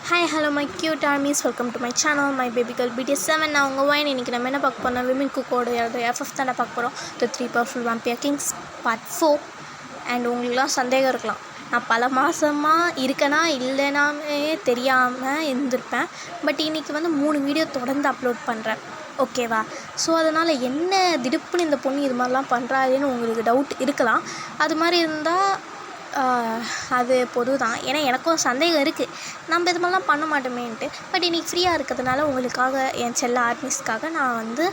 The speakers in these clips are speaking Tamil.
Hi, hello my cute armies, welcome to my channel, my baby girl BTS7. நான் உங்கள் வாயின் இன்றைக்கி நம்ம என்ன பார்க்க போகிறோம், விமன் குக்கோட FF தான் பார்க்க போகிறோம். த 3 Powerful Vampire Kings Part 4. And உங்களுக்குலாம் சந்தேகம் இருக்கலாம், நான் பல மாதமாக இருக்கேனா இல்லைனாமே தெரியாமல் இருந்திருப்பேன். பட் இன்றைக்கி வந்து 3 வீடியோ தொடர்ந்து அப்லோட் பண்ணுறேன், ஓகேவா? ஸோ அதனால் என்ன திடுப்புன்னு இந்த பொண்ணு இது மாதிரிலாம் பண்ணுறாருன்னு உங்களுக்கு டவுட் இருக்கலாம். அது மாதிரி இருந்தால் அது பொது தான். ஏன்னா எனக்கும் சந்தேகம் இருக்குது, நம்ம இது மாதிரிலாம் பண்ண மாட்டோமேன்ட்டு. பட் இன்றைக்கி ஃப்ரீயாக இருக்கிறதுனால உங்களுக்காக, என் செல்ல ஆர்மிஸ்க்காக நான் வந்து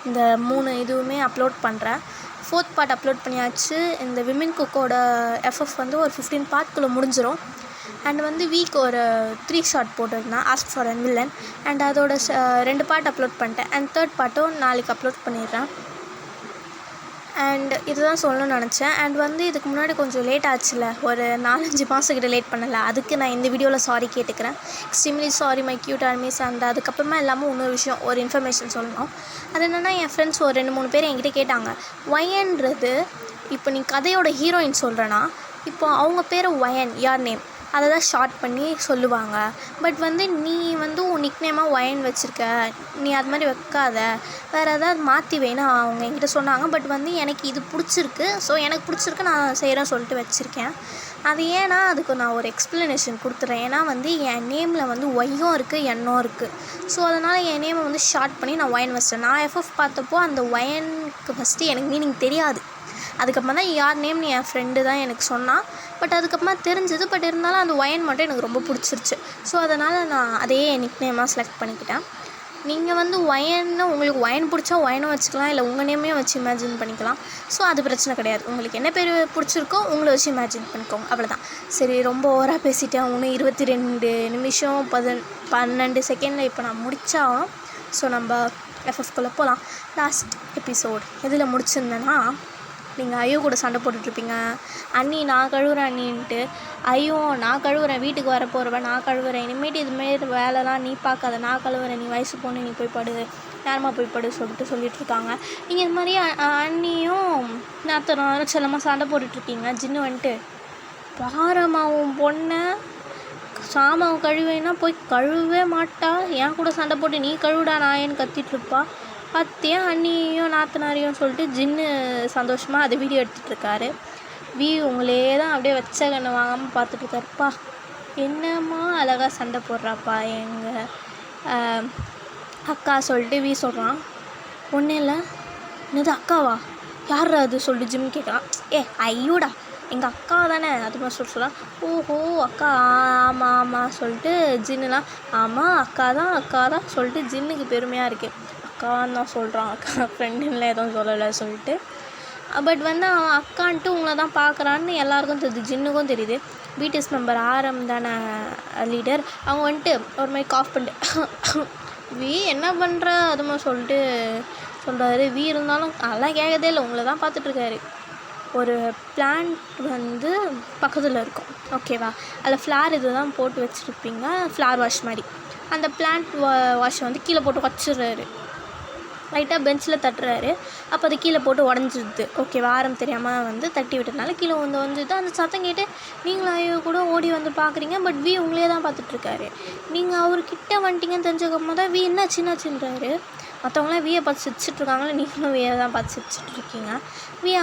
இந்த 3 இதுவுமே அப்லோட் பண்ணுறேன். 4th பார்ட் அப்லோட் பண்ணியாச்சு. இந்த விமன் குக்கோட FF வந்து ஒரு 15 பார்ட்குள்ளே முடிஞ்சிடும். அண்ட் வந்து வீக் ஒரு 3 ஷார்ட் போட்டிருந்தேன், ask for an villain. And அதோட 2 பார்ட் அப்லோட் பண்ணிட்டேன். அண்ட் 3rd பார்ட்டும் நாளைக்கு அப்லோட் பண்ணிடுறேன். அண்ட் இதுதான் சொல்லணும்னு நினச்சேன். அண்ட் வந்து இதுக்கு முன்னாடி கொஞ்சம் லேட் ஆச்சுல, ஒரு 4-5 மாதம் கிட்ட லேட் பண்ணலை. அதுக்கு நான் இந்த வீடியோவில் சாரி கேட்டுக்கிறேன். Extremely sorry my cute armies. And அதுக்கப்புறமா எல்லாமே இன்னொரு விஷயம், ஒரு இன்ஃபர்மேஷன் சொல்லணும். அது என்னென்னா, என் ஃப்ரெண்ட்ஸ் ஒரு 2-3 பேர் என்கிட்ட கேட்டாங்க, ஒயன்றது இப்போ நீ கதையோட ஹீரோயின் சொல்கிறேன்னா இப்போ அவங்க பேர் ஒயன், யார் நேம், அதை தான் ஷார்ட் பண்ணி சொல்லுவாங்க. பட் வந்து நீ வந்து உன் நிக் நேமாக ஒயன் வச்சுருக்க, நீ அது மாதிரி வைக்காத, வேறு ஏதாவது மாற்றி வேணும் அவங்க என்கிட்ட சொன்னாங்க. பட் வந்து எனக்கு இது பிடிச்சிருக்கு, ஸோ எனக்கு பிடிச்சிருக்கு, நான் செய்கிறேன் சொல்லிட்டு வச்சுருக்கேன். அது ஏன்னா அதுக்கு நான் ஒரு எக்ஸ்ப்ளனேஷன் கொடுத்துட்றேன். ஏன்னா வந்து என் நேமில் வந்து ஒய்யும் இருக்குது, எண்ணும் இருக்குது. ஸோ அதனால் என் நேமை வந்து ஷார்ட் பண்ணி நான் ஒயன் வச்சிட்டேன். நான் FF பார்த்தப்போ அந்த ஒயனுக்கு ஃபஸ்ட்டு எனக்கு மீனிங் தெரியாது. அதுக்கப்புறமா தான் யார் நேம்னு என் ஃப்ரெண்டு தான் எனக்கு சொன்னான். பட் அதுக்கப்புறமா தெரிஞ்சது. பட் இருந்தாலும் அந்த ஒயன் மட்டும் எனக்கு ரொம்ப பிடிச்சிருச்சு. ஸோ அதனால் நான் அதையே என் நிக் நேமாக செலக்ட் பண்ணிக்கிட்டேன். நீங்கள் வந்து ஒயன்னு, உங்களுக்கு ஒயன் பிடிச்சா ஒயனும் வச்சுக்கலாம், இல்லை உங்கள் நேமையும் வச்சு இமேஜின் பண்ணிக்கலாம். ஸோ அது பிரச்சனை கிடையாது. உங்களுக்கு என்ன பேர் பிடிச்சிருக்கோ உங்களை வச்சு இமேஜின் பண்ணிக்கோங்க, அவ்வளோதான். சரி, ரொம்ப ஓவராக பேசிட்டேன். இன்னும் 22 நிமிஷம் 12 செகண்டில் இப்போ நான் முடித்தாலும். ஸோ நம்ம FFக்குள்ளே போகலாம். லாஸ்ட் எபிசோட் எதில் முடிச்சிருந்தேன்னா, நீங்கள் ஐயோ கூட சண்டை போட்டுட்ருப்பீங்க. அண்ணி நான் கழுவுறேன் அண்ணின்ட்டு. ஐயோ நான் கழுவுறேன், வீட்டுக்கு வர போகிறவன் நான் கழுவுறேன், இனிமேட்டு இதுமாரி வேலைலாம் நீ பார்க்காத, நான் கழுவுறேன், நீ வயசு பொண்ணு, நீ போய் படு, நேரமாக போய் படு சொல்லிட்டுருக்காங்க. நீங்கள் இது மாதிரி அண்ணியும் நேரத்தனாலும் செல்லமாக சண்டை போட்டுட்ருக்கீங்க. ஜின்னு வந்துட்டு, பாரமாவும் பொண்ணை சாமாவும் கழுவேன்னா போய் கழுவே மாட்டா, என் கூட சண்டை போட்டு நீ கழுவுடா நாயன்னு கத்திட்டுருப்பா. பத்தியும் அண்ணியும் நாத்தனாரையும் சொல்லிட்டு ஜின்னு சந்தோஷமாக அது வீடியோ எடுத்துகிட்ருக்காரு. உங்களே தான் அப்படியே வச்ச கண்ணை வாங்காமல் பார்த்துட்ருக்காருப்பா. என்னம்மா அழகாக சண்டை போடுறாப்பா எங்கள் அக்கா சொல்லிட்டு சொல்கிறான். ஒன்றும் இல்லை, என்னது அக்காவா, யார் அது சொல்லிட்டு ஜிம் கேட்குறான். ஐயோடா எங்கள் அக்கா தானே, அது மாதிரி சொல்லலாம். ஓஹோ அக்கா, ஆமாம் ஆமாம் சொல்லிட்டு ஜின்னுலாம், ஆமாம் அக்கா தான் சொல்லிட்டு ஜின்னுக்கு பெருமையாக இருக்குது. அக்கான்னு தான் சொல்கிறான், அக்கா ஃப்ரெண்டுன்னு எதுவும் சொல்லலை சொல்லிட்டு. பட் வந்து அவன் அக்கான்ட்டு உங்களை தான் பார்க்குறான்னு எல்லாருக்கும் தெரியுது, ஜின்னுக்கும் தெரியுது. BTS மெம்பர் ஆரம் தானே லீடர். அவங்க வந்துட்டு ஒரு மாதிரி காஃப் பண்ணிட்டு என்ன பண்ணுற அது மாதிரி சொல்லிட்டு சொல்கிறாரு. இருந்தாலும் அதெல்லாம் கேட்கதே இல்லை, உங்களை தான் பார்த்துட்ருக்காரு. ஒரு பிளான்ட் வந்து பக்கத்தில் இருக்கும், ஓகேவா? அதில் ஃப்ளார் இது தான் போட்டு வச்சுருப்பீங்க, ஃப்ளார் வாஷ் மாதிரி. அந்த பிளான்ட் வாஷை வந்து கீழே போட்டு வச்சிடுறாரு. லைட்டாக பெஞ்சில் தட்டுறாரு. அப்போ அது கீழே போட்டு உடஞ்சிடுது, ஓகேவா? ஆரம் தெரியாமல் வந்து தட்டி விட்டதுனால கீழே வந்துடுது. அந்த சத்தம் கேட்டு நீங்களும் ஐயோ கூட ஓடி வந்து பார்க்குறீங்க. பட் உங்களே தான் பார்த்துட்ருக்காரு. நீங்கள் அவர்கிட்ட வந்துட்டீங்கன்னு தெரிஞ்சக்கப்புறமா தான் என்னாச்சுன்றாரு. மற்றவங்களாம் பார்த்து சிரிச்சிட்ருக்காங்களே, நீங்களும் தான் பார்த்து சிரிச்சிட்ருக்கீங்க.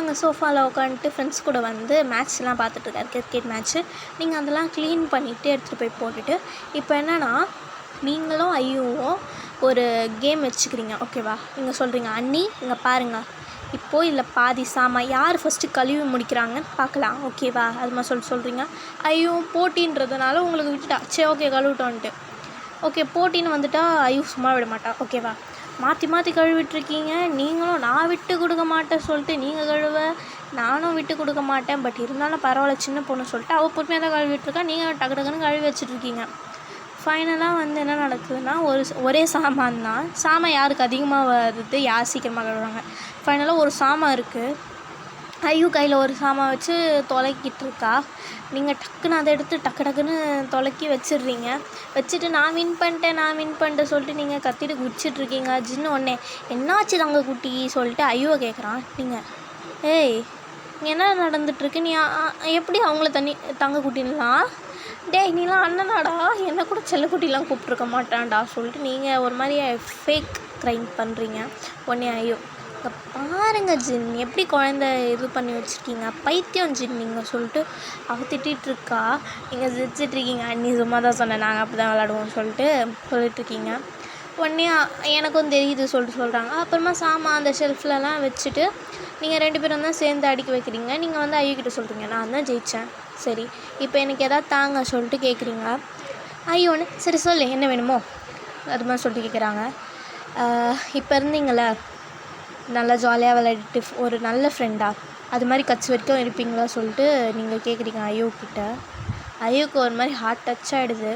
அங்கே சோஃபாவில் உட்காந்துட்டு ஃப்ரெண்ட்ஸ் கூட வந்து மேட்ச்லாம் பார்த்துட்ருக்காரு, கிரிக்கெட் மேட்ச்சு. நீங்கள் அதெல்லாம் க்ளீன் பண்ணிவிட்டு எடுத்துகிட்டு போய் போட்டுட்டு, இப்போ என்னென்னா நீங்களும் ஐயோவும் ஒரு கேம் வச்சுக்கிறீங்க, ஓகேவா? நீங்கள் சொல்கிறீங்க, அண்ணி இங்கே பாருங்கள், இப்போது இல்லை பாதி சாமான் யார் ஃபஸ்ட்டு கழுவி முடிக்கிறாங்கன்னு பார்க்கலாம், ஓகேவா? அது மாதிரி சொல்கிறீங்க. ஐயோ போட்டின்றதுனால உங்களுக்கு விட்டுட்டா, சரி ஓகே கழுவிட்டோன்ட்டு. ஓகே போட்டின்னு வந்துட்டா ஐயோ சும்மா விட மாட்டா, ஓகேவா? மாற்றி கழுவிட்டுருக்கீங்க. நீங்களும் நான் விட்டு கொடுக்க மாட்டேன் சொல்லிட்டு நீங்கள் கழுவ, நானும் விட்டு கொடுக்க மாட்டேன். பட் இருந்தாலும் பரவாயில்ல சின்ன பொண்ணு சொல்லிட்டு அவள் பொறுமையாக தான் கழுவிட்டுருக்கா, நீங்கள் டக்குன்னு கழுவி வச்சுட்ருக்கீங்க. ஃபைனலாக வந்து என்ன நடக்குதுன்னா, ஒரே சாமான் தான். சாமான் யாருக்கு அதிகமாக வருது, யார் சீக்கிரமாக கழுவுறாங்க. ஃபைனலாக ஒரு சாமான் இருக்குது. ஐயோ கையில் ஒரு சாமான் வச்சு தொலைக்கிட்டு இருக்கா. நீங்கள் டக்குன்னு அதை எடுத்து டக்குன்னு தொலைக்கி வச்சிடுறீங்க. வச்சுட்டு நான் வின் பண்ணிட்டேன் சொல்லிட்டு நீங்கள் கத்திட்டு குடிச்சிட்ருக்கீங்க. ஜின்னு ஒன்றே என்னாச்சு தங்க குட்டி சொல்லிட்டு ஐயோ கேட்குறான். நீங்கள் இங்கே என்ன நடந்துகிட்ருக்கு, நீ எப்படி அவங்கள தங்க குட்டின்லாம் டேய் நீலாம் அண்ணனாடா, என்னை கூட செல்லக்குட்டிலாம் கூப்பிட்ருக்க மாட்டான்டா சொல்லிட்டு நீங்கள் ஒரு மாதிரி ஃபேக் க்ரைம் பண்ணுறீங்க. உடனே ஐயோ இங்கே பாருங்க ஜின் எப்படி குழந்த இது பண்ணி வச்சுருக்கீங்க, பைத்தியம் ஜின் நீங்கள் சொல்லிட்டு அவள் திட்டிகிட்ருக்கா. நீங்கள் சிரிச்சிட்ருக்கீங்க. நீ சும்மா தான் சொன்னேன், நாங்கள் அப்படி தான் விளாடுவோம்னு சொல்லிட்டுருக்கீங்க. உடனே எனக்கும் தெரியுது சொல்கிறாங்க. அப்புறமா சாமான் அந்த ஷெல்ஃப்லலாம் வச்சுட்டு நீங்கள் 2 பேரும் தான் சேர்ந்து அடிக்க வைக்கிறீங்க. நீங்கள் வந்து ஐயோக்கிட்ட சொல்கிறீங்க நான் தான் ஜெயித்தேன், சரி இப்போ எனக்கு எதாவது தாங்க சொல்லிட்டு கேட்குறீங்க. ஐயோன்னு சரி சொல்லு என்ன வேணுமோ அது மாதிரி சொல்லிட்டு கேட்குறாங்க. இப்போ இருந்தீங்களே நல்லா ஜாலியாக விளையாடிட்டு ஒரு நல்ல ஃப்ரெண்டாக அது மாதிரி கட்சி வரைக்கும் இருப்பீங்களா சொல்லிட்டு நீங்கள் கேட்குறீங்க ஐயோக்கிட்ட. ஐயோக்கு ஒரு மாதிரி ஹார்ட் டச் ஆகிடுது.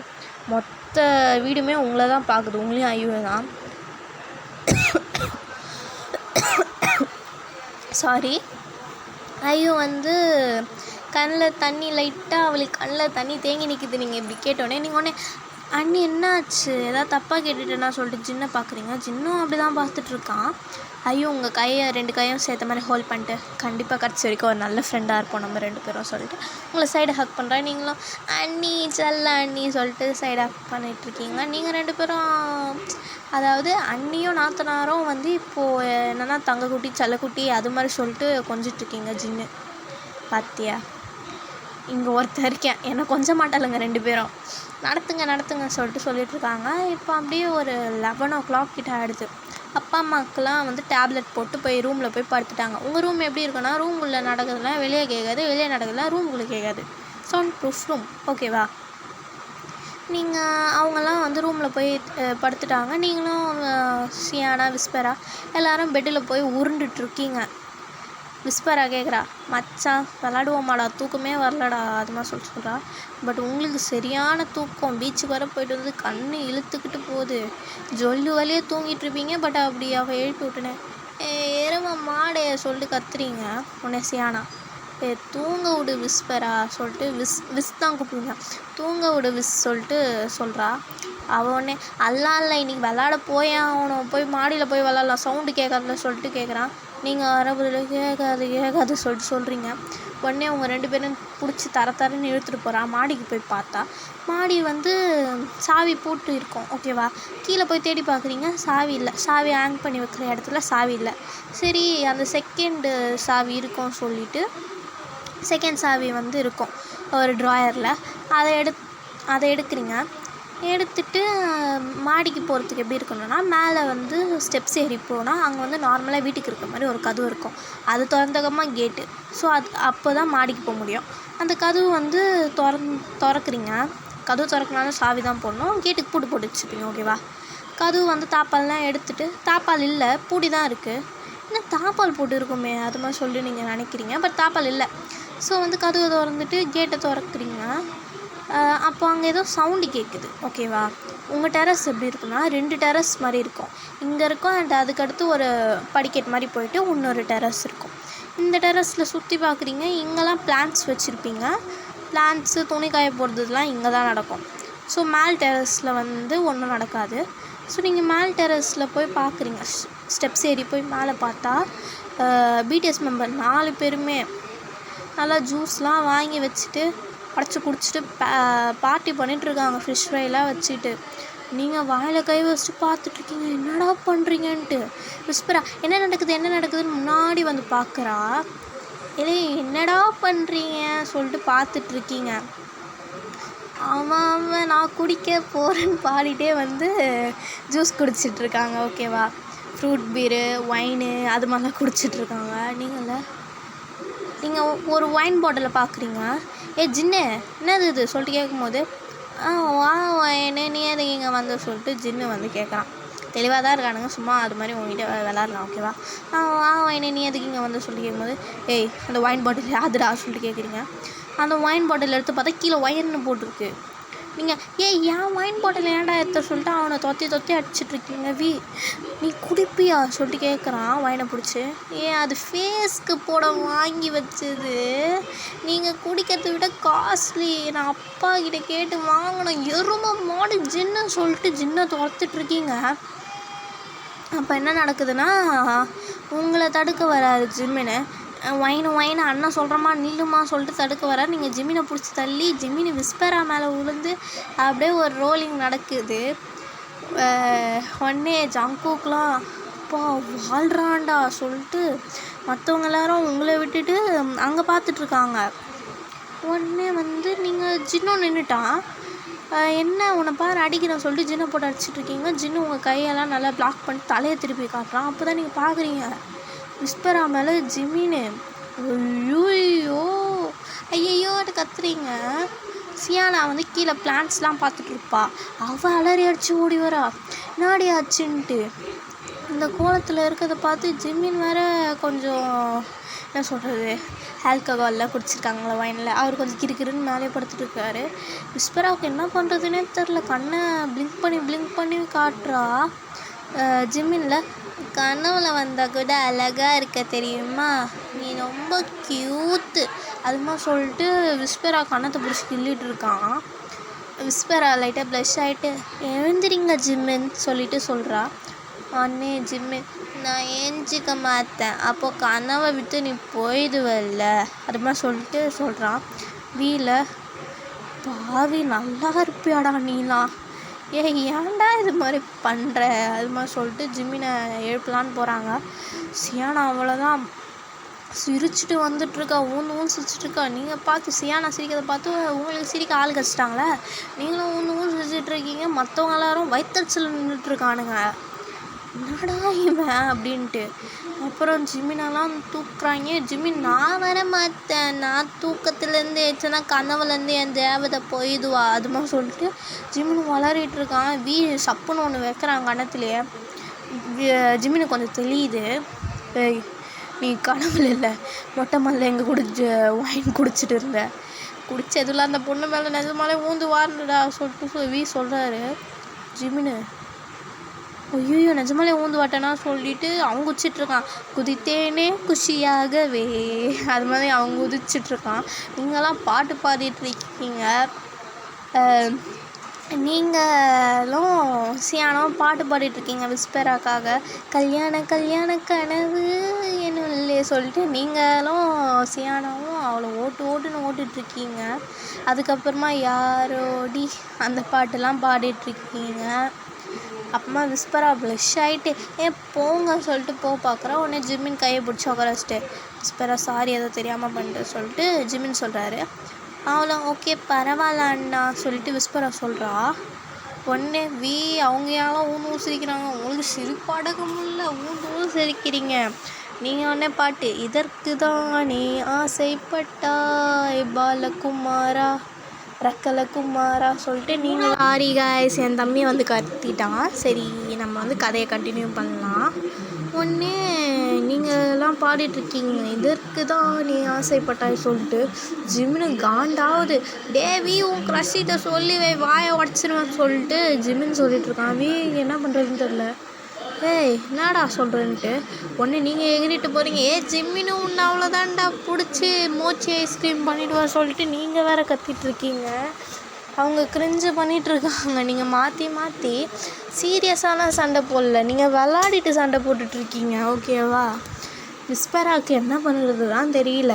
மொத்த வீடுமே உங்களை தான் பார்க்குது, உங்களையும் ஐயோ தான். சாரி. ஐயோ வந்து கண்ணில் தண்ணி லைட்டாக அவளுக்கு கண்ணில் தண்ணி தேங்கி நிற்கிது. நீங்கள் இப்படி கேட்டோடனே நீங்கள் உடனே அண்ணி என்னாச்சு ஏதாவது தப்பாக கேட்டுட்டேன்னா சொல்லிட்டு ஜின்னை பார்க்குறீங்க. ஜின்னும் அப்படி தான் பார்த்துட்ருக்கான். ஐயோ உங்கள் கையை 2 கையும் சேர்த்த மாதிரி ஹோல்ட் பண்ணிட்டு கண்டிப்பாக கடைசி வரைக்கும் ஒரு நல்ல ஃப்ரெண்டாக இருப்போம் நம்ம 2 பேரும் சொல்லிட்டு உங்களை சைடு ஹக் பண்ணுறா. நீங்களும் அண்ணி செல்ல அண்ணி சொல்லிட்டு சைடு ஹக் பண்ணிகிட்ருக்கீங்க. நீங்கள் 2 பேரும் அதாவது அண்ணியும் நாத்தனாரும் வந்து இப்போது என்னென்னா தங்கக்குட்டி செல்லக்குட்டி அது மாதிரி சொல்லிட்டு கொஞ்சிட்ருக்கீங்க. ஜின்னு பாத்தியா இங்கே ஒருத்தர் இருக்கேன் என்னை கொஞ்சம் மாட்டாளுங்க 2 பேரும் நடத்துங்க சொல்லிட்டு சொல்லிகிட்ருக்காங்க. இப்போ அப்படியே ஒரு 11 o'clock கிட்ட ஆகிடுது. அப்பா அம்மாக்கெலாம் வந்து டேப்லெட் போட்டு போய் ரூமில் போய் படுத்துட்டாங்க. உங்கள் ரூம் எப்படி இருக்குன்னா ரூம் உள்ள நடக்கிறதுலாம் வெளியே கேட்காது, வெளியே நடக்கிறதுலாம் ரூம் உள்ள கேட்காது. சவுண்ட் ப்ரூஃப் ரூம் ஓகேவா. நீங்கள் அவங்கெல்லாம் வந்து ரூமில் போய் படுத்துட்டாங்க. நீங்களும் சியானா விஸ்பரா எல்லோரும் பெட்டில் போய் உருண்டுட்ருக்கீங்க. விஸ்பரா கேட்குறா மச்சான் விளாடுவோமாடா தூக்கமே வரலடா அது மாதிரி சொல்கிறா. பட் உங்களுக்கு சரியான தூக்கம், பீச்சுக்கு வர போய்ட்டு வந்து கண் இழுத்துக்கிட்டு போகுது. ஜொல்லு வழியே தூங்கிட்டுருப்பீங்க. பட் அப்படி அவள் எழுப்பி விட்டுனேன் எரும மாடே சொல்லிட்டு கத்துறீங்க. உடனே சியானா தூங்க விடு விஸ்பரா சொல்லிட்டு விஸ் தான் கூப்பிடுங்க. தூங்க விடு விஸ் சொல்லிட்டு சொல்கிறா. அவன் உடனே அல்லா இல்லை இன்றைக்கி விளாட போய் ஆகணும், போய் மாடியில் போய் விளாட்லாம் சவுண்டு கேட்காதுல சொல்லிட்டு கேட்குறான். நீங்கள் வரபுதில் கேட்காது சொல்லிட்டு சொல்கிறீங்க. உடனே அவங்க 2 பேரும் பிடிச்சி தரன்னு இழுத்துட்டு போகிறான். மாடிக்கு போய் பார்த்தா மாடி வந்து சாவி போட்டு இருக்கும் ஓகேவா. கீழே போய் தேடி பார்க்குறீங்க, சாவி இல்லை. சாவி ஹேங் பண்ணி வைக்கிற இடத்துல சாவி இல்லை. சரி அந்த செகண்டு சாவி இருக்கும்னு சொல்லிவிட்டு செகண்ட் சாவி வந்து இருக்கும் ஒரு ட்ராயரில். அதை எடுக்கிறீங்க. எடுத்துகிட்டு மாடிக்கு போகிறதுக்கு எப்படி இருக்கணும்னா மேலே வந்து ஸ்டெப்ஸ் ஏறி போனால் அங்கே வந்து நார்மலாக வீட்டுக்கு இருக்கிற மாதிரி ஒரு கதவு இருக்கும். அது திறந்தகமாக கேட்டு. ஸோ அப்போ தான் மாடிக்கு போக முடியும். அந்த கதவு வந்து திறக்குறீங்க. கதவு திறக்கனாலும் சாவி தான் போடணும். கேட்டுக்கு பூட்டு போட்டு வச்சுப்பீங்க ஓகேவா. கதவு வந்து தாப்பால்லாம் எடுத்துகிட்டு தாப்பால் இல்லை பூடி தான் இருக்குது. இன்னும் தாப்பால் போட்டு இருக்குமே அது மாதிரி சொல்லி நீங்கள் நினைக்கிறீங்க. பட் தாப்பால் இல்லை. ஸோ வந்து கதவை திறந்துட்டு கேட்டை திறக்குறீங்க. அப்போ அங்கே ஏதோ சவுண்டு கேட்குது ஓகேவா. உங்கள் டெரஸ் எப்படி இருக்குன்னா 2 டெரஸ் மாதிரி இருக்கும். இங்கே இருக்கும் அண்ட் அதுக்கடுத்து ஒரு படிக்கட் மாதிரி போயிட்டு இன்னொரு டெரஸ் இருக்கும். இந்த டெரஸில் சுற்றி பார்க்குறீங்க. இங்கெல்லாம் பிளான்ட்ஸ் வச்சுருப்பீங்க. பிளான்ட்ஸு துணி காய போடுறதுலாம் இங்கே தான் நடக்கும். ஸோ மேல் டெரஸில் வந்து ஒன்றும் நடக்காது. ஸோ நீங்கள் மேல் டெரஸில் போய் பார்க்குறீங்க. ஸ்டெப்ஸ் ஏறி போய் மேலே பார்த்தா பிடிஎஸ் மெம்பர் 4 பேருமே நல்லா ஜூஸ்லாம் வாங்கி வச்சுட்டு அடைச்சி குடிச்சிட்டு பார்ட்டி பண்ணிகிட்ருக்காங்க. ஃபிஷ் ஃப்ரைலாம் வச்சுட்டு நீங்கள் வாயில் கை வச்சுட்டு பார்த்துட்ருக்கீங்க. என்னடா பண்ணுறீங்கன்ட்டு விஸ்பரா என்ன நடக்குதுன்னு முன்னாடி வந்து பார்க்குறா. இல்லை என்னடா பண்ணுறீங்க சொல்லிட்டு பார்த்துட்ருக்கீங்க. அவன் நான் குடிக்க போகிறேன்னு பாடிட்டே வந்து ஜூஸ் குடிச்சிட்ருக்காங்க ஓகேவா. ஃப்ரூட் பீரு ஒயினு அது மாதிரிலாம் குடிச்சிட்ருக்காங்க. நீங்கள் ஒரு ஒயின் பாட்டிலை பார்க்குறீங்க. ஜின்னு என்னது இது சொல்லிட்டு கேட்கும்போது வா ஒயினு நீ எது இங்கே வந்து சொல்லிட்டு ஜின்னு வந்து கேட்குறான். தெளிவாக தான் இருக்கானுங்க, சும்மா அது மாதிரி உங்ககிட்ட விளாட்லாம் ஓகேவா. வா ஒயினு நீ எதுக்கு இங்கே வந்து சொல்லிட்டு கேட்கும்போது அந்த ஒயின் பாட்டில் யாதுடா சொல்லிட்டு கேட்குறீங்க. அந்த ஒயின் பாட்டில் எடுத்து பார்த்தா கீழே ஒயர்னு போட்டிருக்கு. நீங்கள் ஏன் ஒயின் பாட்டில் ஏன்டா எடுத்த சொல்லிட்டு அவனை தொத்தி அடிச்சிட்ருக்கீங்க. நீ குடிப்பியா சொல்லிட்டு கேட்குறான் ஒயினை பிடிச்சி. அது ஃபேஸ்க்கு போட வாங்கி வச்சது, நீங்கள் குடிக்கிறத விட காஸ்ட்லி. நான் அப்பா கிட்ட கேட்டு வாங்கினோம். எருமை மாடு ஜின்னு சொல்லிட்டு ஜின்னை துரத்துட்ருக்கீங்க. அப்போ என்ன நடக்குதுன்னா உங்களை தடுக்க வராது ஜிம்முன்னு. ஒயின் அண்ணன் சொல்கிறம்மா நில்லுமா சொல்லிட்டு தடுக்க வர, நீங்கள் ஜிமினை பிடிச்சி தள்ளி ஜிமினி விஸ்பரா மேலே விழுந்து அப்படியே ஒரு ரோலிங் நடக்குது. உடனே ஜங்குக்லாம் அப்பா வாழ்றான்டா சொல்லிட்டு மற்றவங்க எல்லாரும் உங்களை விட்டுட்டு அங்கே பார்த்துட்ருக்காங்க. உடனே வந்து நீங்கள் ஜின்னும் நின்றுட்டான். என்ன உன்னை பாரு அடிக்கிறேன் சொல்லிட்டு ஜின்னை போட்டு அடிச்சிட்ருக்கீங்க. ஜின்னு உங்கள் கையெல்லாம் நல்லா பிளாக் பண்ணி தலையை திருப்பி காட்டுறான். அப்போ தான் நீங்கள் பார்க்குறீங்க விஸ்பரா மேலே ஜிமின்னு. ஐயோ ஐயோட்டு கத்துறீங்க. சியானா வந்து கீழே பிளான்ட்ஸ்லாம் பார்த்துட்ருப்பா. அவள் அலறி அடித்து ஓடி வரா, நாடி ஆச்சுன்ட்டு. இந்த கோலத்தில் இருக்கிறத பார்த்து ஜிம்மின் வேறு கொஞ்சம் என்ன சொல்கிறது ஆல்கஹாலில் குடிச்சிருக்காங்களா வைனில், அவர் கொஞ்சம் கிறுக்கிறுன்னு மேலே படுத்துட்ருக்காரு. விஸ்பராவுக்கு என்ன பண்ணுறதுன்னே தெரில. கண்ணை பிளிங்க் பண்ணி காட்டுறா. ஜிம்மினில் கனவுல வந்தால் கூட அழகாக இருக்க தெரியுமா, நீ ரொம்ப க்யூத்து அதுமா சொல்லிட்டு விஸ்பரா கண்ணத்தை பிடிச்சி கிள்ளிட்டு இருக்கான். விஸ்பரா லைட்டாக ப்ளஷ் ஆகிட்டு எழுந்திரிங்க ஜிம்மின்னு சொல்லிட்டு சொல்கிறா. அண்ணே ஜிம்மின் நான் ஏஞ்சிக்க மாட்டேன், அப்போது கனவை விட்டு நீ போயிடுவல்ல அதுமா சொல்லிட்டு சொல்கிறான். வீல பாவி நல்லா இருப்பியாடா நீலாம், ஏன்டா இது மாதிரி பண்ணுற அதுமா சொல்லிட்டு ஜிம்மினை எழுப்பலான்னு போகிறாங்க. சியானா அவ்வளோதான் சிரிச்சுட்டு வந்துட்டுருக்கா, ஊன்னு சிரிச்சிட்ருக்கா. நீங்கள் பார்த்து சியானா சிரிக்கிறத பார்த்து உங்களுக்கு சிரிக்க ஆள் கழிச்சிட்டாங்களே, நீங்களும் ஊன்னு சிரிச்சிட்ருக்கீங்க. மற்றவங்க எல்லாரும் வயிற்றுச்சல் நின்றுட்டுருக்கானுங்க, என்னடா இவன் அப்படின்ட்டு. அப்புறம் ஜிமினெல்லாம் தூக்குறாங்க. ஜிமின் நான் வர மாட்டேன், நான் தூக்கத்துலேருந்து ஏச்சுன்னா கனவுலேருந்து என் தேவதை போயிடுவா அதுமா சொல்லிட்டு ஜிமின் வளரிட்டு இருக்கான். சப்புன்னு ஒன்று வைக்கிறாங்க கணத்துலேயே. ஜிமினு கொஞ்சம் தெளியுது, நீ கனவுல இல்லை மொட்டை மல்ல எங்கே ஒயின் குடிச்சிட்டு இருந்த, குடிச்சதுல அந்த பொண்ணு மேலே நிஜமாலே ஊந்து வாருடா சொல்லிட்டு சொல்கிறாரு. ஜிமினு ஐயோ நிஜமாலே ஊந்து வாட்டனா சொல்லிட்டு அவங்க குதிச்சிட்ருக்கான். குதித்தேனே குஷியாகவே அது மாதிரி அவங்க குதிச்சிட்ருக்கான். நீங்களாம் பாட்டு பாடிட்டுருக்கீங்க. நீங்களும் சியானாவும் பாட்டு பாடிட்டுருக்கீங்க விஸ்பராக்காக. கல்யாண கனவு என்னுள்ளே சொல்லிட்டு நீங்களும் சியானாவும் அவளை ஓட்டுன்னு ஓட்டிகிட்ருக்கீங்க. அதுக்கப்புறமா யாரோடி அந்த பாட்டெல்லாம் பாடிட்டுருக்கீங்க. அப்புறமா விஸ்பரா ப்ளஷ் ஆகிட்டு போங்க சொல்லிட்டு பார்க்குறா. உடனே ஜிம்மின் கையை பிடிச்சி உட்கார வச்சுட்டு விஸ்பரா சாரி ஏதோ தெரியாமல் பண்ணிட்டு சொல்லிட்டு ஜிம்மின் சொல்கிறாரு. அவளை ஓகே பரவாயில்ல அண்ணா சொல்லிட்டு விஸ்பரா சொல்கிறா. உடனே அவங்க யாரும் ஊன்னு சிரிக்கிறாங்க. உங்களுக்கு சிரிப்பாடக முடியல, ஊன்னு சிரிக்கிறீங்க. நீங்கள் உடனே பாட்டு இதற்கு தான் நீ ஆசைப்பட்டாய் பாலகுமாரா ரக்கலகுமாரா சொல்லிட்டு நீங்கள் சாரி காய்ஸ் என் தம்பி வந்து கத்திட்டான். சரி நம்ம வந்து கதையை கண்டினியூ பண்ணலாம். ஒன்றே நீங்கள்லாம் பாடிட்டுருக்கீங்க இதற்கு தான் நீ ஆசைப்பட்டாய் சொல்லிட்டு ஜிமினு காண்டாவது. டேவி உன் க்ரஷிட்ட சொல்லி வாயை உடச்சிருவேன் சொல்லிட்டு ஜிமின் சொல்லிகிட்ருக்கான். என்ன பண்ணுறதுன்னு தெரில. என்னடா சொல்கிறேன்ட்டு ஒன்று நீங்கள் எகிரிட்டு போகிறீங்க. ஜிம்மினு உன்னை அவ்வளோதான்டா பிடிச்சி மோச்சி ஐஸ்கிரீம் பண்ணிவிடுவா சொல்லிட்டு நீங்கள் வேறு கத்திகிட்ருக்கீங்க. அவங்க கிரிஞ்சு பண்ணிகிட்ருக்காங்க. நீங்கள் மாற்றி சீரியஸான சண்டை போடல, நீங்கள் விளாடிட்டு சண்டை போட்டுட்ருக்கீங்க. ஓகேவா? விஸ்பராவுக்கு என்ன பண்ணுறது தான் தெரியல.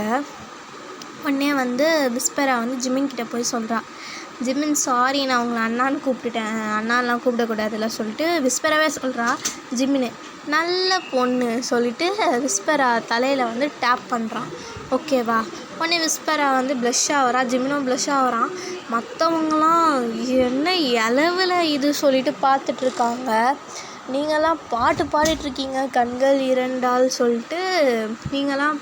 உடனே வந்து விஸ்பரா வந்து ஜிமின்கிட்ட போய் சொல்கிறா. ஜிமின் சாரி நான் உங்களை அண்ணான்னு கூப்பிட்டுட்டேன், அண்ணாலாம் கூப்பிடக்கூடாதுல்ல சொல்லிட்டு விஸ்பராவே சொல்கிறா. ஜிமின்னு நல்ல பொண்ணு சொல்லிட்டு விஸ்பரா தலையில் வந்து டேப் பண்ணுறான். ஓகேவா? உடனே விஸ்பரா வந்து ப்ளஷ் ஆகிறா, ஜிமினும் ப்ளஷ் ஆகிறான். மற்றவங்களாம் என்ன அளவில் இது சொல்லிட்டு பார்த்துட்ருக்காங்க. நீங்களாம் பாட்டு பாடிட்டுருக்கீங்க கண்கள் இரண்டால் சொல்லிட்டு நீங்களாம்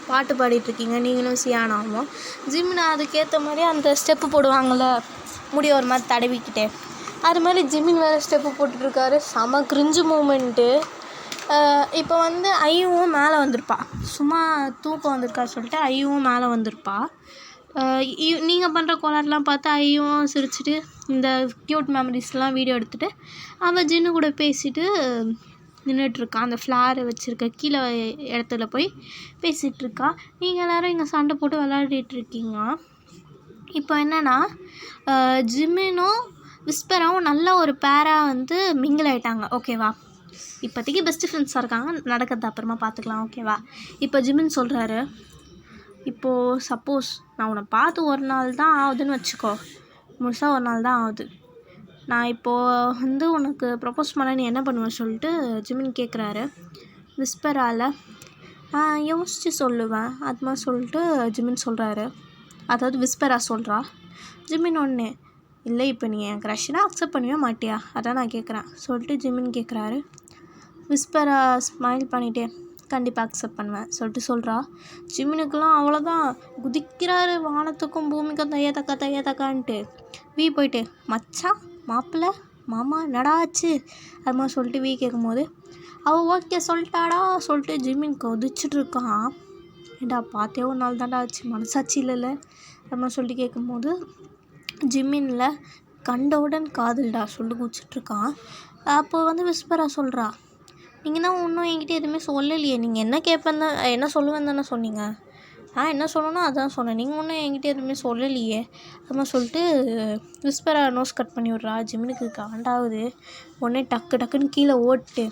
பாட்டு பாடிட்டுருக்கீங்க நீங்களும் சியானாவும். ஜிம்னா அதுக்கேற்ற மாதிரி அந்த ஸ்டெப்பு போடுவாங்கள்ல முடிய ஒரு மாதிரி தடவிக்கிட்டே, அது மாதிரி ஜிம்மின் வேறு ஸ்டெப்பு போட்டுட்ருக்காரு. செம கிரிஞ்சு மூமெண்ட்டு. இப்போ வந்து ஐயும் மேலே வந்திருப்பா, சும்மா தூக்கம் வந்திருக்கா சொல்லிட்டு ஐயும் மேலே வந்திருப்பா. நீங்கள் பண்ணுற கோளாறுலாம் பார்த்து ஐயும் சிரிச்சிட்டு இந்த க்யூட் மெமரிஸ்லாம் வீடியோ எடுத்துகிட்டு அவன் ஜின்னு கூட பேசிட்டு நின்றுட்டுருக்கான். அந்த ஃப்ளாரை வச்சுருக்க கீழே இடத்துல போய் பேசிகிட்ருக்கா. நீங்கள் எல்லோரும் இங்கே சண்டை போட்டு விளையாடிட்டுருக்கீங்க. இப்போ என்னென்னா ஜிம்மினும் விஸ்பராவும் நல்ல ஒரு பேராக வந்து மிங்கிள் ஆகிட்டாங்க. ஓகேவா? இப்போதைக்கு பெஸ்ட்டு ஃப்ரெண்ட்ஸாக இருக்காங்க, நடக்கிறது அப்புறமா பார்த்துக்கலாம், ஓகேவா? இப்போ ஜிமின் சொல்கிறாரு, இப்போது சப்போஸ் நான் உன்னை பார்த்து ஒரு நாள் தான் ஆகுதுன்னு வச்சுக்கோ, முழுசாக ஒரு நாள் தான் ஆகுது. நான் இப்போது வந்து உனக்கு ப்ரப்போஸ் பண்ண நீ என்ன பண்ணுவேன் சொல்லிட்டு ஜிமின் கேட்குறாரு. விஸ்பரால் யோசித்து சொல்லுவேன் அது மாதிரி சொல்லிட்டு ஜிமின் சொல்கிறாரு. அதாவது விஸ்பரா சொல்கிறா. ஜிமின் ஒன்று இல்லை, இப்போ நீ என் க்ரஷ்னா அக்செப்ட் பண்ணுவியா மாட்டியா, அதான் நான் கேட்குறேன் சொல்லிட்டு ஜிமின் கேட்குறாரு. விஸ்பரா ஸ்மைல் பண்ணிகிட்டே கண்டிப்பாக அக்செப்ட் பண்ணுவேன் சொல்லிட்டு சொல்கிறா. ஜிமினுக்கெலாம் அவ்வளோதான், குதிக்கிறாரு வானத்துக்கும் பூமிக்கும் தைய தக்கான்ட்டு. போயிட்டு மச்சான் மாப்பிள்ளை மாமா நடாச்சு அது மாதிரி சொல்லிட்டு கேட்கும்போது அவள் ஓகே சொல்லிட்டாடா சொல்லிட்டு ஜிமின் கொதிச்சுட்டு இருக்கான். ஏண்டா பார்த்தே ஒரு நாள் தான்டா ஆச்சு, மனசாட்சி இல்லைல்ல அது மாதிரி சொல்லிட்டு கேட்கும்போது ஜிமினில் கண்டவுடன் காதல்டா சொல்லிட்டு குதிச்சிட்ருக்கான். அப்போ வந்து விஸ்பரா சொல்கிறா, நீங்கள் தான் இன்னும் என்கிட்ட எதுவுமே சொல்லலையே, நீங்கள் என்ன கேட்பேன் தான் என்ன சொல்லுவேன் தானே சொன்னீங்க, நான் என்ன சொல்லணும் அதான் சொன்னேன், நீங்கள் ஒன்றும் என்கிட்ட எதுவுமே சொல்லலையே அது மாதிரி சொல்லிட்டு விஸ்பரா நோஸ் கட் பண்ணி விட்றா. ஜிமினுக்கு காண்டாகுது. உடனே டக்குன்னு கீழே ஓட்டு.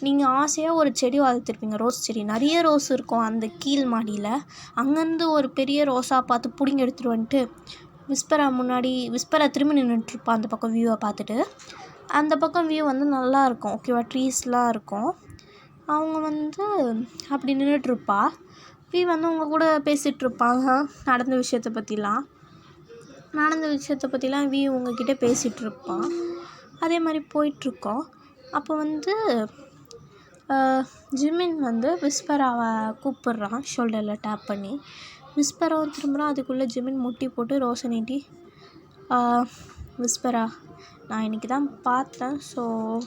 நீங்கள் ஆசையாக ஒரு செடி வளர்த்துருப்பீங்க, ரோஸ் செடி, நிறைய ரோஸ் இருக்கும் அந்த கீழ் மாடியில். அங்கேருந்து ஒரு பெரிய ரோஸாக பார்த்து பிடிங்கி எடுத்துகிட்டு வந்துட்டு விஸ்பரா திரும்பி நின்றுட்டுருப்பான் அந்த பக்கம் வியூவை பார்த்துட்டு. அந்த பக்கம் வியூ வந்து நல்லாயிருக்கும், ஓகேவா? ட்ரீஸ்லாம் இருக்கும். அவங்க வந்து அப்படி நின்றுட்டுருப்பா. வந்து அவங்க கூட பேசிகிட்ருப்பாங்க நடந்த விஷயத்தை பற்றிலாம் உங்ககிட்ட பேசிகிட்ருப்பான். அதே மாதிரி போயிட்டுருக்கோம். அப்போ வந்து ஜிமின் வந்து விஸ்பராவை கூப்பிட்றான் ஷோல்டரில் டேப் பண்ணி. விஸ்பராவும் திரும்புகிறான். அதுக்குள்ளே ஜிமின் முட்டி போட்டு ரோஸை நீட்டி, விஸ்பரா நான் இன்றைக்கி தான் பார்த்தேன், ஸோ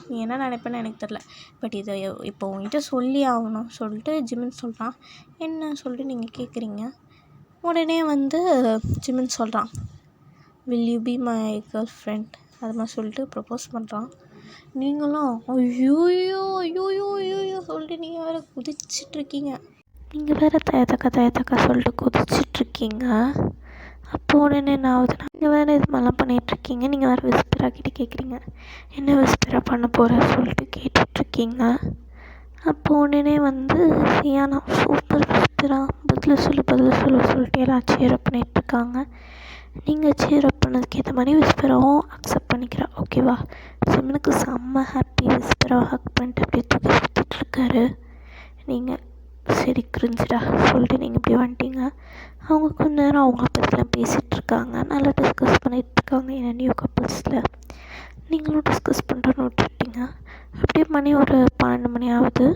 நீ என்ன நினைப்பேன்னு எனக்கு தெரில, பட் இதை இப்போ உங்ககிட்ட சொல்லி ஆகணும் சொல்லிட்டு ஜிமின் சொல்கிறான். என்ன சொல்லிட்டு நீங்கள் கேட்குறீங்க. உடனே வந்து ஜிமின் சொல்கிறான், will you be my girl friend அது மாதிரி சொல்லிட்டு ப்ரப்போஸ் பண்ணுறான். நீங்களும் ஐயோயோ சொல்லிட்டு நீங்கள் வேறு குதிச்சிட்ருக்கீங்க. நீங்கள் வேறு தயத்தக்கா சொல்லிட்டு குதிச்சிட்ருக்கீங்க. அப்போ உடனே என்ன ஆகுதுன்னா, நீங்கள் வேறு இது மாதிரிலாம் பண்ணிகிட்ருக்கீங்க. நீங்கள் வேறு விஸ்பரா கிட்டே கேட்குறீங்க, என்ன விஸ்பரா பண்ண போகிற சொல்லிட்டு கேட்டுட்ருக்கீங்க. அப்போ உடனே வந்து சியானா சூப்பர் விஸ்பரா பதில் சொல்லு சொல்லிட்டு எல்லாம் சேரப் பண்ணிகிட்ருக்காங்க. நீங்கள் சேரப் பண்ணதுக்கு ஏற்ற மாதிரி விஸ்பராவும் அக்செப்ட் பண்ணிக்கிறா, ஓகேவா? ஜிமினுக்கு செம்ம ஹாப்பி. விஸ்பராவை ஹக் பண்ணிட்டு அப்படியே தூக்கி சுற்றிட்டுருக்காரு. நீங்கள் சரி கிரிஞ்சுடா சொல்லிட்டு நீங்கள் இப்படி வந்துட்டீங்க. அவங்க கொஞ்ச நேரம் அவங்கள பற்றிலாம் பேசிகிட்ருக்காங்க, நல்லா டிஸ்கஸ் பண்ணிகிட்ருக்காங்க. ஏன்னா நியூ கப்புள்ஸில் நீங்களும் டிஸ்கஸ் பண்ணுறோன்னு விட்டுட்டீங்க. அப்படியே மணி ஒரு 12 மணி ஆகுது.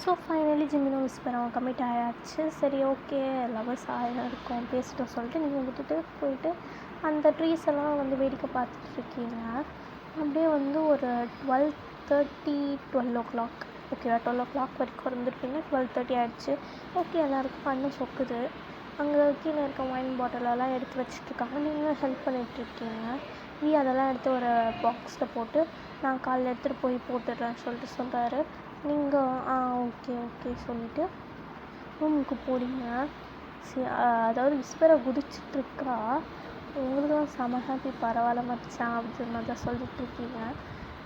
ஸோ ஃபைனலி ஜிமினும் விஸ்பராவும் கமிட் ஆயாச்சு. சரி ஓகே லவர்ஸ் ஆயிரம் இருக்கும் பேசிட்டோம் சொல்லிட்டு நீங்கள் விட்டுட்டு போயிட்டு அந்த ட்ரீஸ் எல்லாம் வந்து வேடிக்கை பார்த்துட்ருக்கீங்க. அப்படியே வந்து ஒரு 12:30 12 o'clock, ஓகேவா? 12 o'clock வரைக்கும் இருந்துருப்பீங்க. 12:30 ஆகிடுச்சு. ஓகே எல்லாருக்கும் கண்ணு சொக்குது. அங்கே கீழே இருக்க ஒயின் பாட்டிலெல்லாம் எடுத்து வச்சுட்ருக்காங்க. நீங்களும் ஹெல்ப் பண்ணிகிட்ருக்கீங்க. அதெல்லாம் எடுத்து ஒரு பாக்ஸில் போட்டு நான் காலையில் எடுத்துகிட்டு போய் போட்டுடுறேன்னு சொல்லிட்டு சொல்கிறாரு. நீங்கள் ஓகே சொல்லிவிட்டு ரூமுக்கு போறீங்க. அதாவது விஸ்பரா குதிச்சிட்ருக்கா. உங்களுக்கும் செம ஹாப்பி, பரவாயில்ல மச்சான் அப்படின்ற மாதிரி தான் சொல்லிட்டுருக்கீங்க.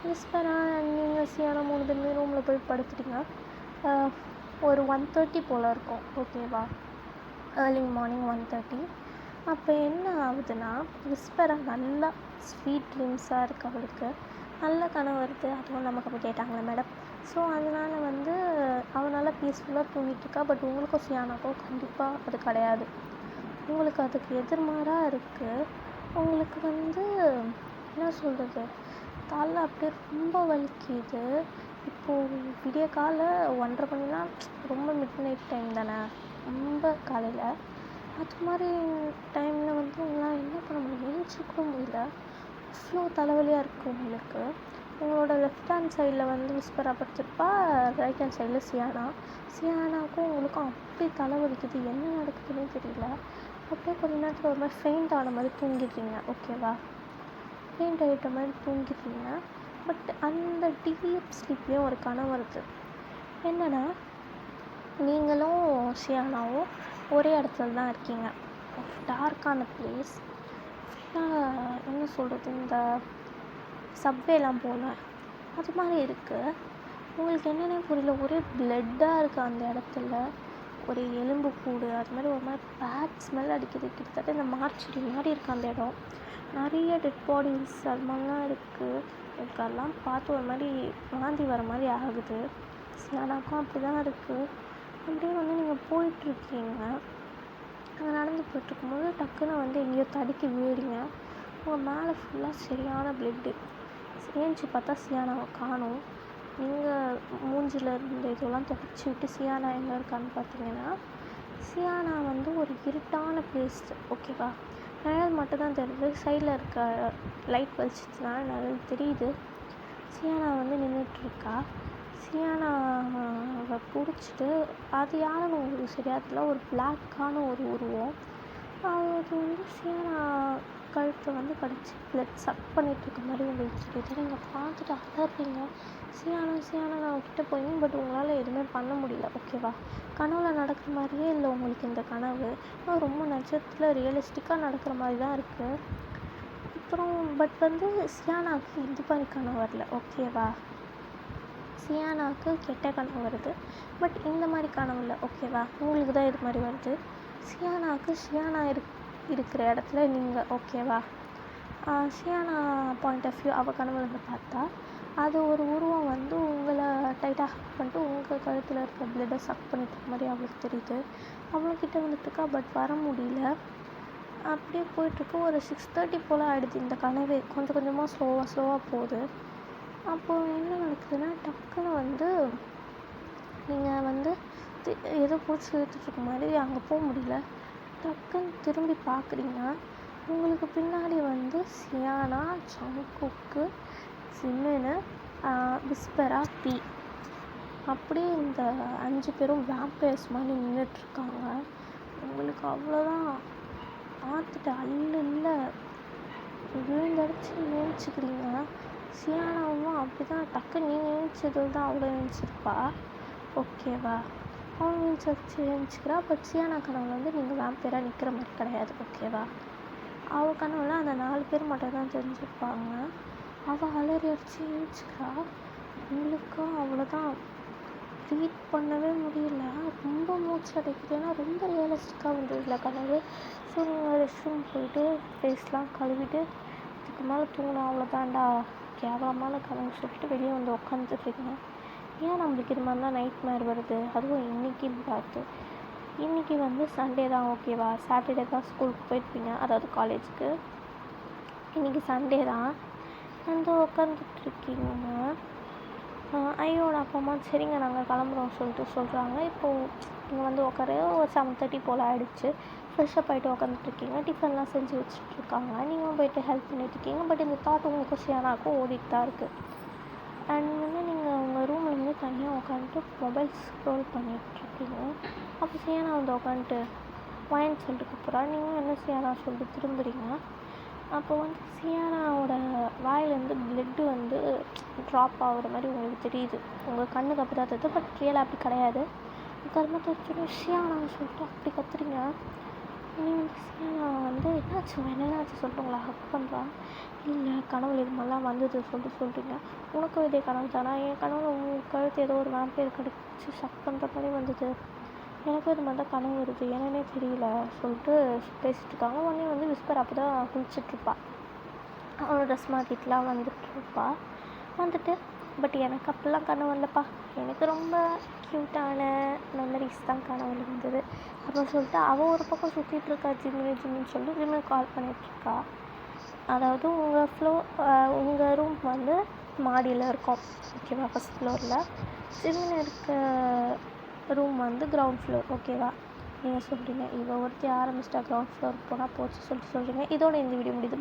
விஸ்பரா நீங்கள் சியானா 3 பேருமே ரூமில் போய் படுத்துட்டீங்க. ஒரு 1:30 போல் இருக்கும், ஓகேவா? Early morning 1:30. அப்போ என்ன ஆகுதுன்னா, விஸ்பரா நல்லா ஸ்வீட் ட்ரீம்ஸாக இருக்குது, அவளுக்கு நல்ல கனவு வருது. அதுவும் நமக்கு அப்போ கேட்டாங்களே மேடம். ஸோ அதனால் வந்து அவள் நல்லா பீஸ்ஃபுல்லாக தூங்கிட்டுருக்கா. பட் உங்களுக்கும் சியானாக்கும் கண்டிப்பாக அது கிடையாது. உங்களுக்கு அதுக்கு எதிர்மாறாக இருக்குது. உங்களுக்கு வந்து என்ன சொல்கிறது, தலை அப்படியே ரொம்ப வலிக்குது. இப்போது விடிய காலை 1:30 மணிலாம் ரொம்ப மிட் நைட் டைம் தானே, ரொம்ப காலையில். அது மாதிரி டைமில் வந்து உங்களால் என்ன பண்ண முடியும், எழுந்திரிச்சிக்கூட முடியல, அவ்வளோ தலைவலியாக இருக்குது உங்களுக்கு. உங்களோட லெஃப்ட் ஹேண்ட் சைடில் வந்து விஸ்பரா படுத்திருப்பா, ரைட் ஹேண்ட் சைடில் சியானாவுக்கும் உங்களுக்கும் அப்படி தலைவலிக்குது. என்ன நடக்குதுன்னே தெரியல. அப்படியே கொஞ்ச நேரத்தில் ஒரு மாதிரி ஃபெயிண்ட் ஆன மாதிரி தூங்கிடுறீங்க, ஓகேவா? ஃபெயிண்ட் ஆகிட்ட மாதிரி தூங்கிடுறீங்க. பட் அந்த டீப் ஸ்லீப்லேயும் ஒரு கனவு வருது. என்னென்னா, நீங்களும் சியானாவும் ஒரே இடத்துல தான் இருக்கீங்க. டார்க்கான பிளேஸ். என்ன சொல்கிறது, இந்த சப்வேலாம் போல அது மாதிரி இருக்குது. உங்களுக்கு என்னென்னே புரியல, ஒரே பிளட்டாக இருக்குது அந்த இடத்துல, ஒரு எலும்பு கூடு அது மாதிரி ஒரு மாதிரி பேட் ஸ்மெல் அடிக்குது. கிட்டத்தட்ட இந்த மார்ச்செடி மாதிரி இருக்குது அந்த இடம். நிறைய டெட் பாடிஸ் அது மாதிரிலாம் இருக்குது. எனக்கு அதெல்லாம் பார்த்து ஒரு மாதிரி வாந்தி வர மாதிரி ஆகுது. சியானாக்கும் அப்படி தான் இருக்குது. அப்படியே நீங்கள் போயிட்டுருக்கீங்க, அங்கே நடந்து போயிட்டுருக்கும்போது டக்குன்னு எங்கேயோ தடுக்கி வீடுங்க. உங்கள் மேலே ஃபுல்லாக சரியான பிளட்டு. ஏஞ்சி பார்த்தா சியானாவை காணும். நீங்கள் மூஞ்சில் இருந்த இதெல்லாம் தொடச்சி விட்டு சியானா எங்கே இருக்கான்னு பார்த்தீங்கன்னா, சியானா ஒரு இருட்டான பிளேஸ், ஓகேவா? நிழல் மட்டும் தான் தெரியுது. சைடில் இருக்க லைட் வெளிச்சத்துனால நிழல் தெரியுது. சியானா நின்றுட்டுருக்கா. சியானாவை பிடிச்சிட்டு, அது யாருன்னு உங்களுக்கு சரியாதுல, ஒரு பிளாக்கான ஒரு உருவம். அது சியானா கழுத்தை கடிச்சு பிளட் சக் பண்ணிகிட்ருக்க மாதிரி உங்களுக்கு தெரியுது. நீங்கள் பார்த்துட்டு அலறீங்க, சியானா நான் கிட்டே போய், பட் உங்களால் எதுவுமே பண்ண முடியல, ஓகேவா? கனவுல நடக்கிற மாதிரியே இல்லை உங்களுக்கு இந்த கனவு. ரொம்ப நிஜத்தில் ரியலிஸ்டிக்காக நடக்கிற மாதிரி தான் இருக்குது. அப்புறம் பட் சியானாவுக்கு இது மாதிரி கனவு வரல, ஓகேவா? சியானாவுக்கு கெட்ட கனவு வருது, பட் இந்த மாதிரி கனவு இல்லை, ஓகேவா? உங்களுக்கு தான் இது மாதிரி வருது. சியானாவுக்கு சியானா இருக்கிற இடத்துல நீங்கள், ஓகேவா? சியானா பாயிண்ட் ஆஃப் வியூ, அவள் கனவுல பார்த்தா அது ஒரு உருவம் உங்களை டைட்டாக பண்ணிட்டு உங்கள் கழுத்தில் இருக்கிற பிளட்டை சக் பண்ணிட்டு இருக்க மாதிரி அவளுக்கு தெரியுது. அவளுக்கிட்ட வந்துட்டுருக்கா, பட் வர முடியல. அப்படியே போயிட்டுருக்கு. ஒரு 6:30 போல் ஆகிடுது. இந்த கனவே கொஞ்சம் கொஞ்சமாக ஸ்லோவாக போகுது. அப்போது என்ன நடக்குதுன்னா, டக்குன்னு நீங்கள் ஏதோ பூச்சி இழுத்துட்ருக்க மாதிரி அங்கே போக முடியல. டக்குன்னு திரும்பி பார்க்குறீங்க, உங்களுக்கு பின்னாடி சியானா, ஜங்குக்கு, ஜிமின், விஸ்பரா, பி, அப்படியே இந்த 5 பேரும் வேம்பயர்ஸ் மாதிரி நின்றுட்டுருக்காங்க. உங்களுக்கு அவ்வளோதான். பார்த்துட்டு அல்ல விழுந்தடிச்சு நினச்சிக்கிறீங்க. சியானாவும் அப்படி தான் டக்குன்னு நீங்கள் நினச்சதில் தான் அவ்வளோ நினச்சிருப்பா, ஓகேவா? அவன் நினச்சிக்கிறா. பட் சியானா கனவுல நீங்கள் வேம்பயராக நிற்கிற மாதிரி கிடையாது, ஓகேவா? அவள் கனவுல அந்த 4 பேர் மட்டும் தான் தெரிஞ்சிருப்பாங்க. அவள் அலறி அடிச்சு நினச்சிக்கிறா. உங்களுக்கும் அவ்வளோதான், ப்ரீத் பண்ணவே முடியல, ரொம்ப மூச்சு அடைக்குது. ஏன்னா ரொம்ப ரியலிஸ்டிக்காக வந்ததில்ல கனவு. ஸோ நீங்கள் ரெஸ்ட் ரூம் போயிட்டு ஃபேஸ்லாம் கழுவிட்டு இதுக்கு மேலே தூங்கணும், அவ்வளோதான்டா, கேவலமான கனவு சொல்லிட்டு வெளியே உட்காந்துட்ருக்கீங்க. ஏன் நம்மளுக்கு இது மாதிரி தான் நைட் மேர் வருது, அதுவும் இன்றைக்கின்னு பார்த்து. இன்றைக்கி சண்டே தான், ஓகேவா? சாட்டர்டே தான் ஸ்கூலுக்கு போயிருப்பீங்க, அதாவது காலேஜுக்கு. இன்றைக்கி சண்டே தான். உட்காந்துட்ருக்கீங்க. ஐயோட அப்பா அம்மா சரிங்க நாங்கள் கிளம்புறோம் சொல்கிறாங்க. இப்போது நீங்கள் உட்கார ஒரு 7:30 போல் ஆகிடுச்சு. ஃப்ரெஷ்ஷப் ஆகிட்டு உட்காந்துட்ருக்கீங்க. டிஃபன்லாம் செஞ்சு வச்சுட்ருக்காங்க. நீங்களும் போய்ட்டு ஹெல்ப் பண்ணிட்டுருக்கீங்க. பட் இந்த தாட் உங்களுக்கு சியானாக்கும் ஓடிட்டு தான் இருக்குது. அண்ட் நீங்கள் உங்கள் ரூமில் தனியாக உட்காந்துட்டு மொபைல் ஸ்க்ரோல் பண்ணிகிட்ருக்கீங்க. அப்போ சியானா உட்காந்துட்டு வாயின்னு சொல்லிட்டு கூப்பிட்றா. நீங்களும் என்ன சியானா சொல்லிட்டு திரும்புகிறீங்க. அப்போ சியானாவோட வாயிலேருந்து பிளட்டு ட்ராப் ஆகுற மாதிரி உங்களுக்கு தெரியுது. உங்கள் கண்ணுக்கு அப்படி தான் தெரியுது, பட் ரியலாக அப்படி கிடையாது. கருமத்தை வச்சுட்டு சியானான்னு சொல்லிட்டு அப்படி கத்துறீங்க. நீங்கள் சியானா என்னாச்சு என்னாச்சு சொல்லிட்டுங்களா ஹக் பண்ணுறா. இல்லை கனவுல இது மாதிரிலாம் வந்தது சொல்கிறீங்க. உனக்கும் இதே கனவு தானா? என் கனவுல உங்கள் கழுத்து ஏதோ ஒரு வேம்பயர் கடிச்சு சக் பண்ணுற மாதிரி வந்தது. எனக்கும் இது மாதிரி தான் கனவு வருது, என்னன்னே தெரியல சொல்லிட்டு பேசிகிட்டு இருக்காங்க. உடனே விஸ்பர் அப்போ தான் குளிச்சுட்ருப்பா. அவனோட ட்ரெஸ் மாற்றிட்டுலாம் வந்துட்டுருப்பா. பட் எனக்கு அப்படிலாம் கனவு வரலப்பா, எனக்கு ரொம்ப க்யூட்டான மெமரிஸ் தான் கனவுல இருந்தது அப்படின்னு சொல்லிட்டு அவள் ஒரு பக்கம் சுற்றிட்டுருக்கா. ஜிம்மின்னு சொல்லிட்டு ஜிம்மில் கால் பண்ணிகிட்ருக்கா. அதாவது உங்கள் ரூம் மாடியில் இருக்கும், ஓகேவா? ஃபஸ்ட் ஃப்ளோரில். ஜிம்மில் இருக்க ரூம் கிரவுண்ட் ஃப்ளோர், ஓகேவா? நீங்கள் சொல்கிறீங்க இவள் ஒருத்தி ஆரம்பிச்சிட்டா கிரவுண்ட் ஃப்ளோர் போனால் போச்சு சொல்கிறீங்க. இதோட இந்த வீடியோ முடியுது.